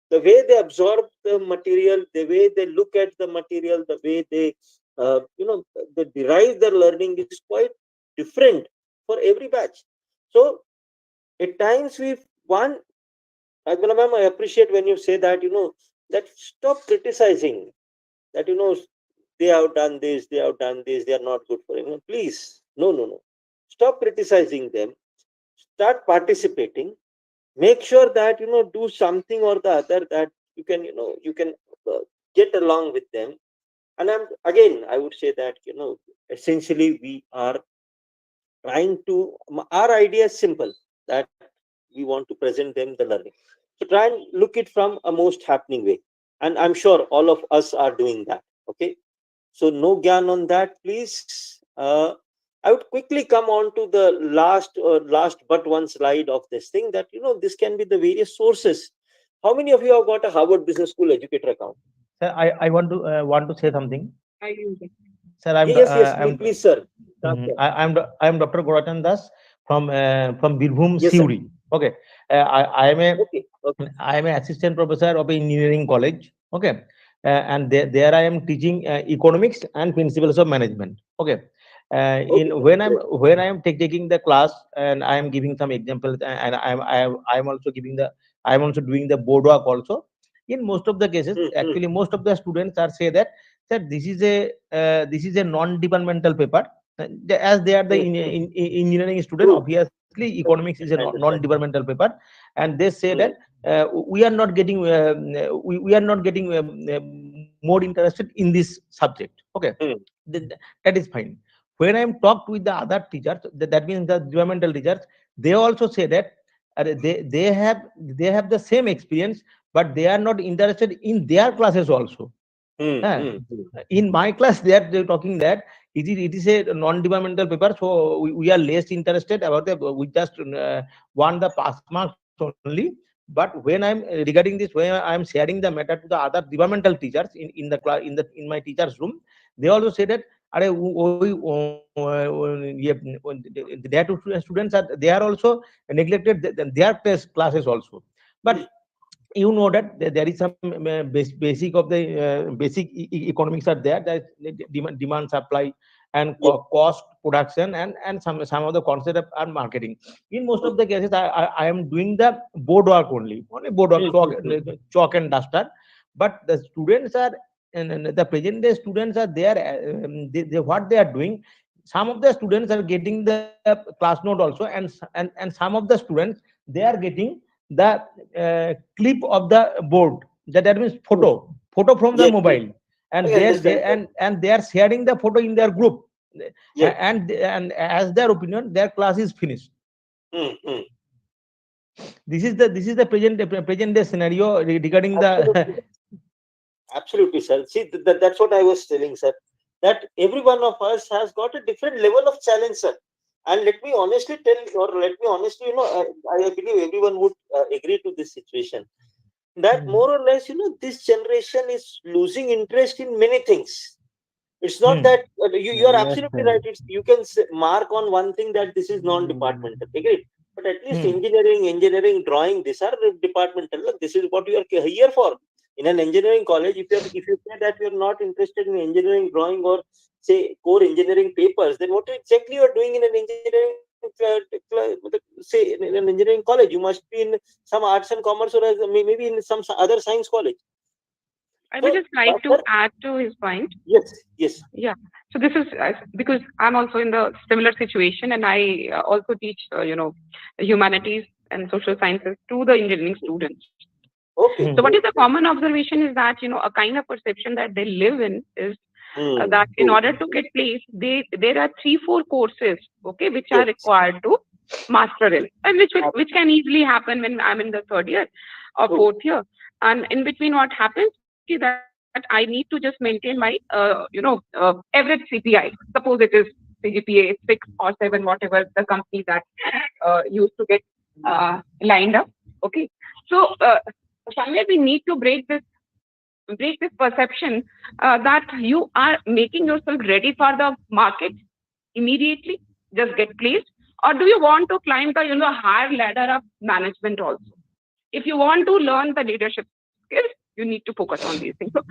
The way they absorb the material, the way they look at the material, the way they they derive their learning is quite different for every batch. So at times we one, Ajmala ma'am, I appreciate when you say that that stop criticizing, that they have done this, they have done this, they are not good for him. Please, no, stop criticizing them, start participating, make sure that do something or the other, that you can uh, get along with them. And I would say that essentially we are trying to, our idea is simple, that we want to present them the learning. So try and look it from a most happening way, and I'm sure all of us are doing that. Okay, so no gyan on that, please. I would quickly come on to the last but one slide of this thing, that this can be the various sources. How many of you have got a Harvard Business School educator account? Sir, I want to say something. I use it. Sir, Yeah, yes, yes, please, sir. Start, mhm, sir. I'm Dr. Goratan Das from Birbhum, Yes, sir. Siuri. Okay, I am a Okay, okay. I am an assistant professor of engineering college. Okay, and there I am teaching economics and principles of management. Okay, in Okay, sir. Great. when I am taking the class, and I am giving some examples, and I'm also giving the I am also doing the board work also. In most of the cases, Hmm, hmm, actually, most of the students are say that this is a non-departmental paper. As they are the hmm, hmm. engineering student, True. obviously economics is a I understand. non-departmental paper, and they say that Hmm, we are not getting we are not getting more interested in this subject. Okay, hmm, that is fine. When I am talked with the other teachers, that means the departmental teachers, they also say that they have the same experience, but they are not interested in their classes also. Hmm, Huh? hmm, hmm. In my class, they're talking that it is a non-departmental paper, so we are less interested about the. We just want the pass marks only. But when I'm regarding this, when I'm sharing the matter to the other departmental teachers in the class in my teachers room, they also say that, "Are that students are they are also neglected their classes also." But Hmm. you know that there is some basic of the basic economics are there, that demand supply and Yeah. cost production and some of the concept are marketing. In most of the cases I am doing the board work, only board Hmm, work, hmm, hmm. chalk and duster. But the students are, and the present day students are there, what they are doing, some of the students are getting the class note also, and some of the students, they are getting the clip of the board, that means Hmm. photo from the Yes, yes. mobile, I and understand that. they are sharing the photo in their group. Yes. And as their opinion, their class is finished. Hmm, hmm. This is the present day scenario regarding the Absolutely. Absolutely, sir. See, that's what I was telling, sir. That every one of us has got a different level of challenge, sir. And let me honestly tell, or let me honestly, I believe everyone would agree to this situation. That more or less, this generation is losing interest in many things. It's not Hmm. that you are Yes, absolutely sir. right. You can mark on one thing that this is non-departmental. Agreed. But at least Hmm. engineering, drawing, these are departmental. Look, this is what you are here for. In an engineering college, if you say that you are not interested in engineering drawing or say core engineering papers, then what exactly you are doing in an engineering say in an engineering college? You must be in some arts and commerce, or maybe in some other science college. I would So, just like to sir, add to his point. yes, yes. Yeah. So this is because I'm also in the similar situation, and I also teach, humanities and social sciences to the engineering students. Okay, So what is Hmm. the great, great. common observation is that, a kind of perception that they live in is that in True. order to get placed, there are 3-4 courses, okay, which are Yes. required to master in, and Ab- which can easily happen when I'm in the third year or True. fourth year. And in between, what happens is that I need to just maintain my, average CPI. Suppose it is CGPA 6 or 7, whatever the company that used to get lined up. Okay, so somewhere we need to break this perception that you are making yourself ready for the market immediately, just get placed, or do you want to climb the higher ladder of management also? If you want to learn the leadership skills, you need to focus on these things. So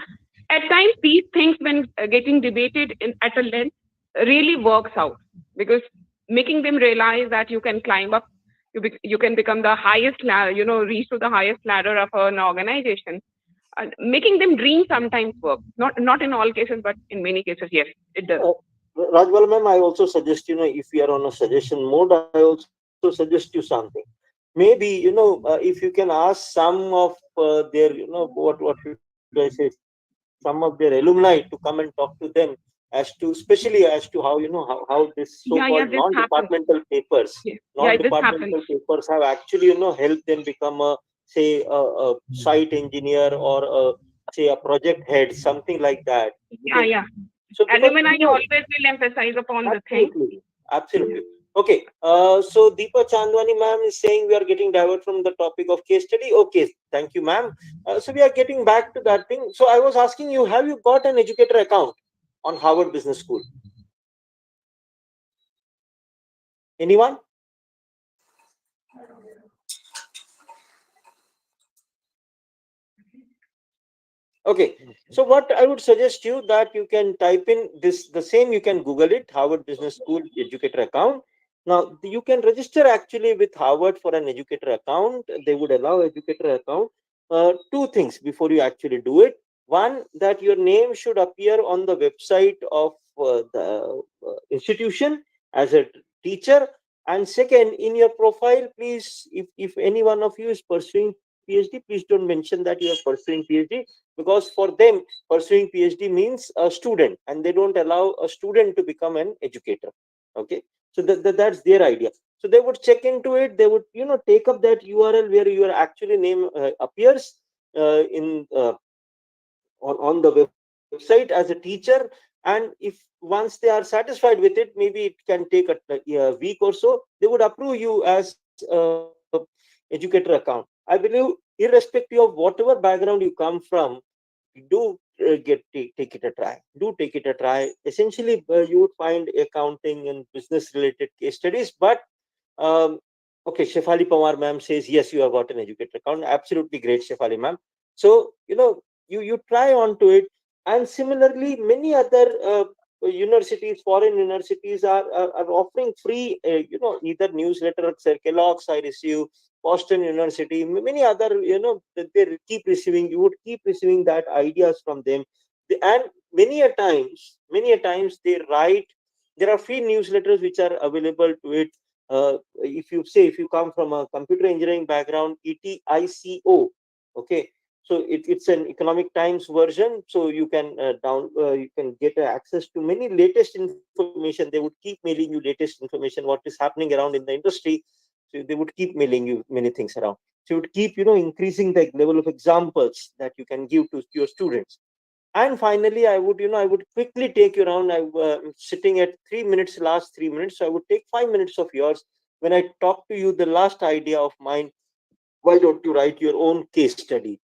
at times these things, when getting debated at a length, really works out, because making them realize that you can climb up, you can become the highest ladder, reach to the highest ladder of an organization. Making them dream sometimes works. Not in all cases, but in many cases, yes, it does. Uh, Rajwal ma'am, I also suggest, if we are on a suggestion mode, I also suggest you something. Maybe, if you can ask some of their, what should I say, some of their alumni to come and talk to them especially as to how this so-called Yeah, yeah, this non-departmental happens. papers, Yeah, yeah, this non-departmental happens. papers have actually, helped them become say, a site engineer or say a project head, something like that. Yeah, Okay. yeah. So because, Alumni always will emphasize upon the thing. absolutely, absolutely. Okay. So Deepa Chandwani ma'am is saying we are getting diverted from the topic of case study. Okay, thank you, ma'am. So we are getting back to that thing. So I was asking you, have you got an educator account on Harvard Business School? Anyone? Okay. So what I would suggest you that you can type in this, the same, you can Google it, Harvard Business School educator account. Now you can register actually with Harvard for an educator account. They would allow educator account. Two things before you actually do it. One, that your name should appear on the website of the institution as a teacher. And second, in your profile, please, if any one of you is pursuing PhD, please don't mention that you are pursuing PhD, because for them pursuing PhD means a student, and they don't allow a student to become an educator. Okay. So that's their idea. So they would check into it. They would take up that URL where your actually name appears in on the website as a teacher. And if once they are satisfied with it, maybe it can take a week or so, they would approve you as educator account. I believe irrespective of whatever background you come from, do take it a try. Do take it a try. Essentially, you would find accounting and business related case studies. But um, okay, Shefali Pawar ma'am says yes, you have got an educator account. Absolutely great, Shefali ma'am. So you try onto it. And similarly, many other universities, foreign universities are offering free, either newsletter, Kellogg's I receive, Boston University, many other, that they keep receiving. You would keep receiving that ideas from them. And many a times they write. There are free newsletters which are available to it. If you come from a computer engineering background, ETICO, okay. So it's an economic times version, so you can you can get access to many latest information. They would keep mailing you latest information, what is happening around in the industry. So they would keep mailing you many things around. So you would keep increasing the level of examples that you can give to your students. And finally, I would quickly take you around. I'm sitting at 3 minutes, last 3 minutes, so I would take 5 minutes of yours. When I talk to you, the last idea of mine, why don't you write your own case study?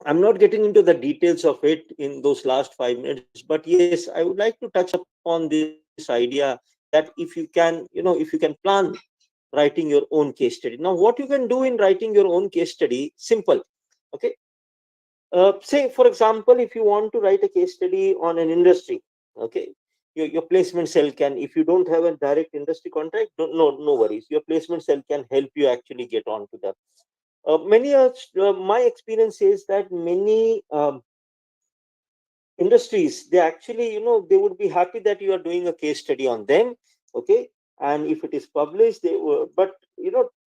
I'm not getting into the details of it in those last 5 minutes, but yes, I would like to touch upon this idea that if you can plan writing your own case study. Now, what you can do in writing your own case study, simple. Okay. Say, for example, if you want to write a case study on an industry, okay, your placement cell can, if you don't have a direct industry contract, no worries. Your placement cell can help you actually get onto that. My experience is that many industries, they actually, they would be happy that you are doing a case study on them, okay. And if it is published, they will, but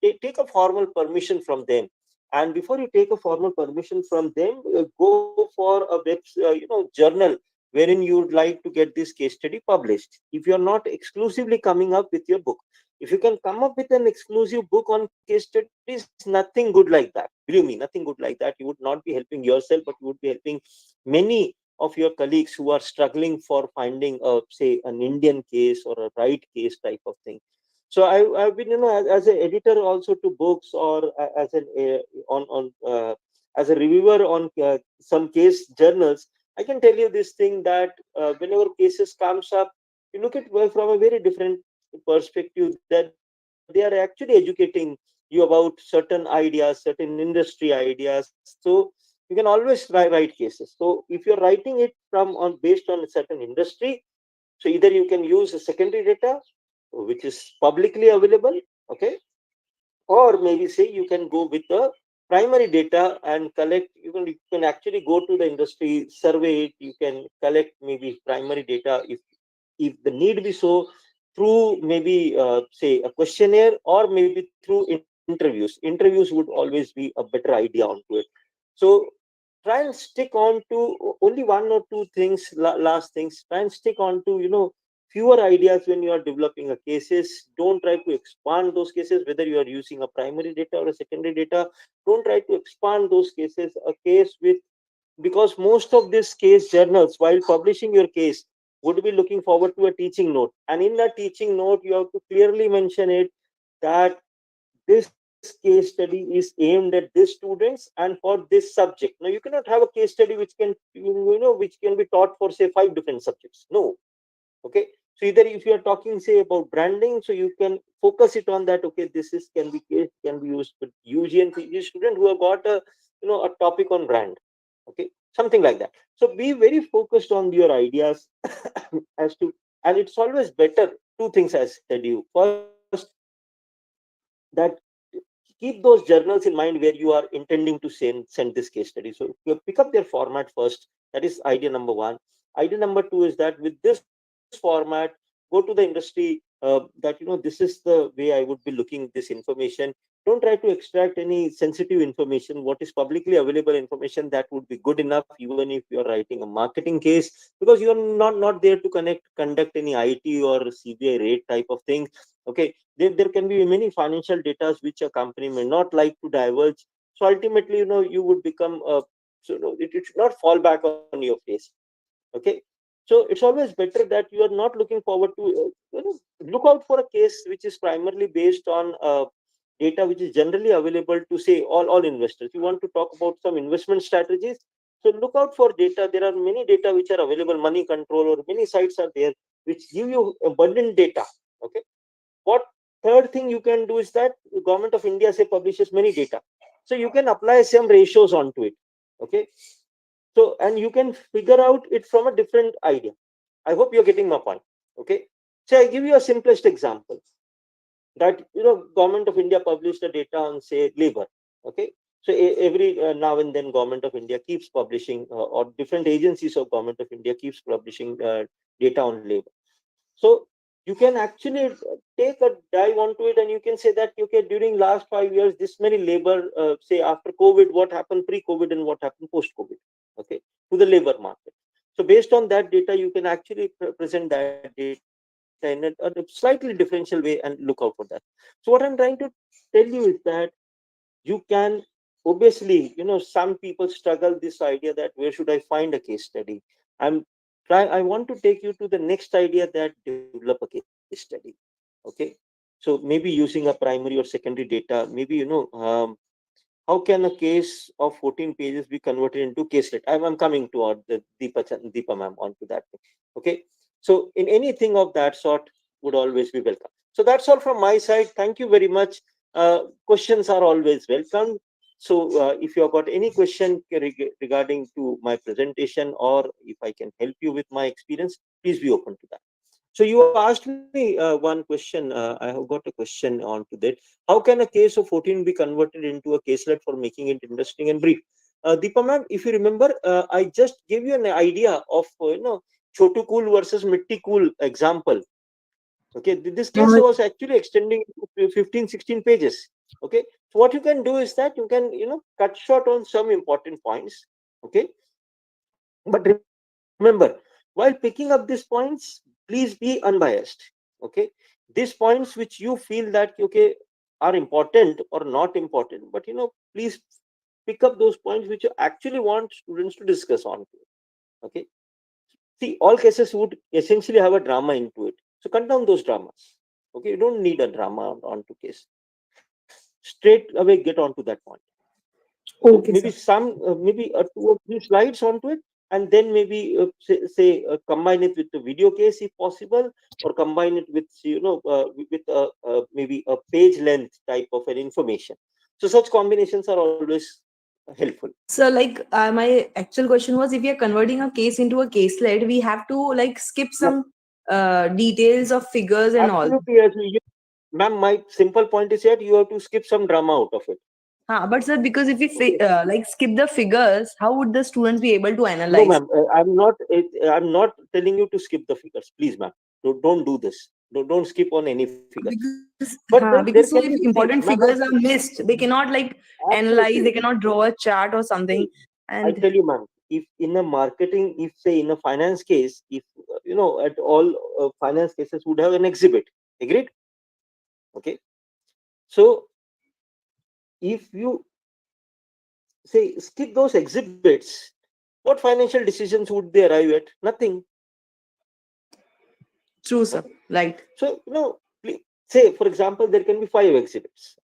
take a formal permission from them. And before you take a formal permission from them, go for a journal wherein you would like to get this case study published. If you are not exclusively coming up with your book, if you can come up with an exclusive book on case studies, nothing good like that, believe me, nothing good like that. You would not be helping yourself, but you would be helping many of your colleagues who are struggling for finding say an Indian case or a right case type of thing. So I've been, as an editor also to books, or as an on as a reviewer on some case journals. I can tell you this thing, that whenever cases comes up, you look at well from a very different perspective, that they are actually educating you about certain ideas, certain industry ideas. So you can always write cases. So if you're writing it based on a certain industry, so either you can use a secondary data which is publicly available, okay, or maybe say you can go with the primary data and collect. You can actually go to the industry, survey it. You can collect maybe primary data, if the need be so, through maybe say a questionnaire, or maybe through interviews would always be a better idea onto it. So try and stick on to only one or two things, last things. Try and stick on to fewer ideas when you are developing a cases. Don't try to expand those cases, whether you are using a primary data or a secondary data. Don't try to expand those cases. A case with, because most of these case journals, while publishing your case, would be looking forward to a teaching note. And in that teaching note, you have to clearly mention it, that this case study is aimed at these students and for this subject. Now, you cannot have a case study which can, which can be taught for say 5 different subjects. No. Okay. So either if you are talking say about branding, so you can focus it on that. Okay, this is can be used with UG and PG student who have got a a topic on brand. Okay, something like that. So be very focused on your ideas as to, and it's always better. Two things I said you first, that keep those journals in mind where you are intending to send this case study. So you pick up their format first. That is idea number one. Idea number two is that with this format, go to the industry, that this is the way I would be looking this information. Don't try to extract any sensitive information. What is publicly available information, that would be good enough, even if you are writing a marketing case, because you are not there to conduct any IT or CBI raid type of thing. Okay, there can be many financial data which a company may not like to divulge. So ultimately, you would become it should not fall back on your face. Okay, so it's always better that you are not looking forward to look out for a case which is primarily based on data which is generally available to, say, all investors. You want to talk about some investment strategies, so look out for data. There are many data which are available, money control or many sites are there which give you abundant data. Okay, what third thing you can do is that the government of India, say, publishes many data, so you can apply some ratios onto it. Okay, so and you can figure out it from a different idea. I hope you're getting my point. Okay, so I give you a simplest example, that government of India published the data on, say, labor. Okay, so every now and then government of India keeps publishing, or different agencies of government of India keeps publishing data on labor. So you can actually take a dive onto it, and you can say that, okay, during last 5 years, this many labor, say after COVID, what happened pre-COVID and what happened post-COVID. Okay, to the labor market. So based on that data, you can actually present that data in a slightly differential way and look out for that. So what I'm trying to tell you is that you can, obviously, some people struggle this idea that where should I find a case study. I want to take you to the next idea, that develop a case study. Okay, so maybe using a primary or secondary data, maybe how can a case of 14 pages be converted into caselet? I'm coming to the Deepa ma'am onto that thing. Okay, so in anything of that sort would always be welcome. So that's all from my side. Thank you very much. Questions are always welcome. So if you have got any question regarding to my presentation, or if I can help you with my experience, please be open to that. So you asked me one question. I have got a question on to that. How can a case of 14 be converted into a caselet for making it interesting and brief? Deepa ma'am, if you remember, I just gave you an idea of Chotu Cool versus Mitti Cool example. Okay, this case was actually extending to 15, 16 pages. Okay, so what you can do is that you can cut short on some important points. Okay, but remember, while picking up these points, please be unbiased. Okay, these points which you feel that, okay, are important or not important, but please pick up those points which you actually want students to discuss on. Okay, see, all cases would essentially have a drama into it, so cut down those dramas. Okay, you don't need a drama onto case. Straight away get onto that point. So maybe Okay, sir. maybe 2 or 3 slides onto it, and then maybe combine it with the video case if possible, or combine it with with maybe a page length type of an information. So such combinations are always helpful. So, like, my actual question was, if we are converting a case into a caselet, we have to like skip Yeah, some details of figures and all. absolutely. Ma'am, my simple point is that you have to skip some drama out of it. But sir, because if we Okay. like skip the figures, how would the students be able to No, analyze? ma'am. I'm not telling you to skip the figures. Please, ma'am. Don't do this. Don't skip on any figures. But then there Because can so be, if see, important ma'am, figures see, are missed, they cannot like analyze, absolutely. they cannot draw a chart or something. See, I And tell you, ma'am, if in a marketing, if say in a finance case, if at all finance cases would have an exhibit, agreed? Okay. So if you say skip those exhibits, what financial decisions would they arrive at? Nothing. true, sir. Okay. Right. So say for example, there can be 5 exhibits.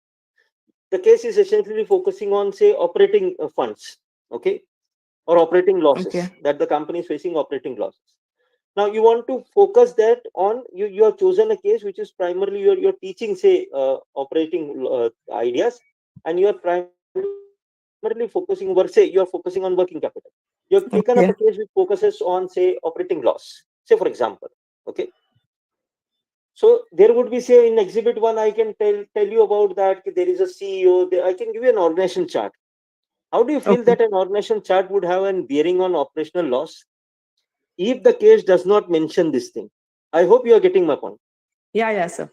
The case is essentially focusing on, say, operating funds. Okay, or operating losses, Okay. that the company is facing operating losses. Now you want to focus that on, you have chosen a case which is primarily you're teaching, say, operating ideas, and you are primarily focusing over, say, you are focusing on working capital. You have taken up a case which Okay. focuses on, say, operating loss, say, for example. Okay, so there would be, say, in exhibit 1, I can tell you about that there is a CEO there. I can give you an organization chart. How do you feel Okay. that an organization chart would have a bearing on operational loss if the case does not mention this thing? I hope you are getting my point. Yeah, sir.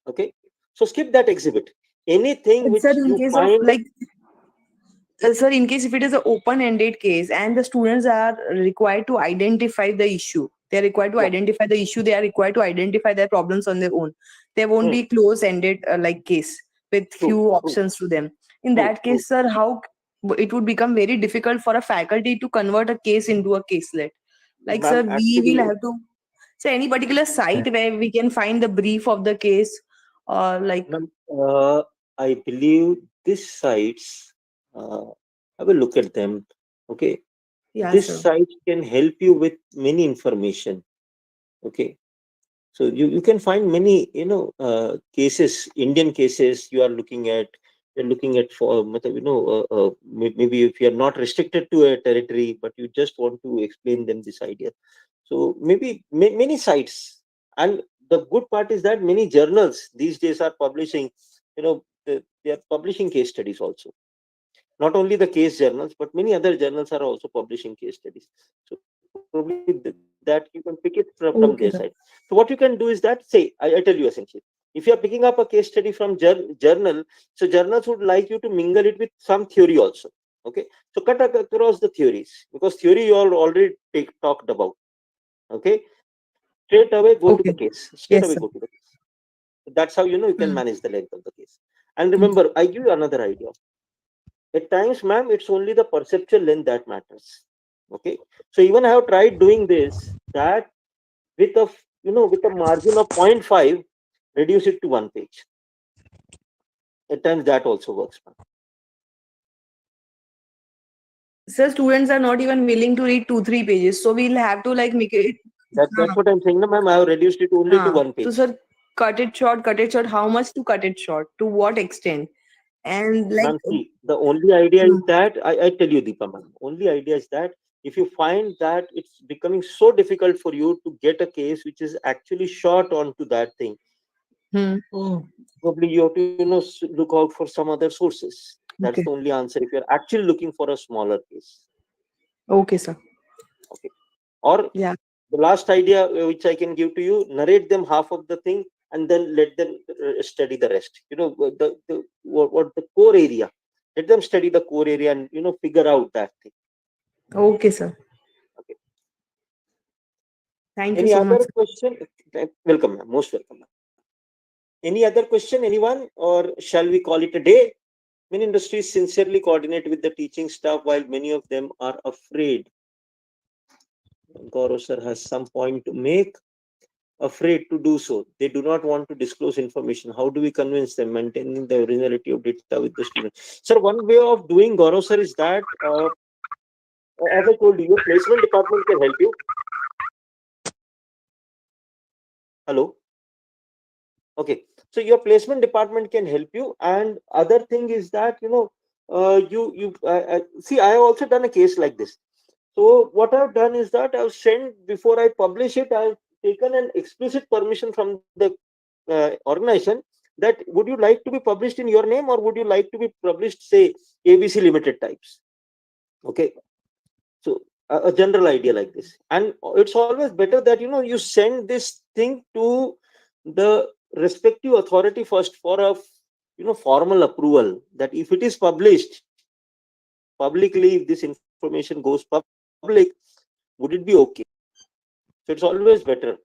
Okay, so skip that exhibit. Anything Sir, which in you case of find, like, sir, in case if it is an open-ended case and the students are required to identify the issue, they are required to yeah, identify the issue. They are required to identify their problems on their own. There won't hmm, be close-ended like case with true, few true, options to them. In true, that true. case, sir, how it would become very difficult for a faculty to convert a case into a caselet. Like, sir, Ma'am, we will actually, have to. So, any particular site where we can find the brief of the case, or like, ma'am, I believe these sites, uh, have a look at them. Okay, yeah, this sir. site can help you with many information. Okay, so you can find many, cases, Indian cases you are looking at. You're looking at for, maybe if you're not restricted to a territory, but you just want to explain them this idea. So maybe many sites, and the good part is that many journals these days are publishing, they are publishing case studies also. Not only the case journals, but many other journals are also publishing case studies. So probably that you can pick it from their side. Okay, So sir. what you can do is that, say, I tell you essentially, if you are picking up a case study from journal, so journals would like you to mingle it with some theory also. Okay, so cut across the theories, because theory you all already talked about. Okay, straight away go to the Okay. case. Straight away go Yes, to sir. the case. That's how you can Hmm. manage the length of the case. And remember, I give you another idea. At times, ma'am, it's only the perceptual length that matters. Okay, so even I have tried doing this, that with with a margin of 0.5, reduce it to one page. At times that also works, ma'am. So students are not even willing to read 2 3 pages, so we'll have to like make it. That's what I'm saying, no, ma'am. I have reduced it only to one So page. sir, cut it short. Cut it short. How much to cut it short? To what extent? And like, Ma'am, see, the only idea is hmm, that I tell you, Deepa, ma'am, only idea is that if you find that it's becoming so difficult for you to get a case which is actually short onto that thing, hmm, probably you have to, look out for some other sources. That's the okay, only answer if you're actually looking for a smaller case. okay, sir. Okay. Or Yeah. the last idea which I can give to you, narrate them half of the thing and then let them study the rest. What the core area. Let them study the core area and figure out that thing. Okay, sir. Okay. Thank you Any so much, other sir. question? Welcome, ma'am. Most welcome, ma'am. Any other question, anyone? Or shall we call it a day? Many industries sincerely coordinate with the teaching staff while many of them are afraid. Gaurav sir has some point to make. Afraid to do so. They do not want to disclose information. How do we convince them, maintaining the originality of data with the student? Sir, one way of doing, Gaurav sir, is that, as I told you, your placement department can help you. Hello? Okay. So your placement department can help you. And other thing is that, see, I have also done a case like this. So what I've done is that I've sent, before I publish it, I've taken an explicit permission from the organization, that would you like to be published in your name, or would you like to be published, say, ABC Limited types. Okay, so a general idea like this. And it's always better that you send this thing to the respective authority first for a formal approval, that if it is published publicly, if this information goes public, would it be okay? So it's always better.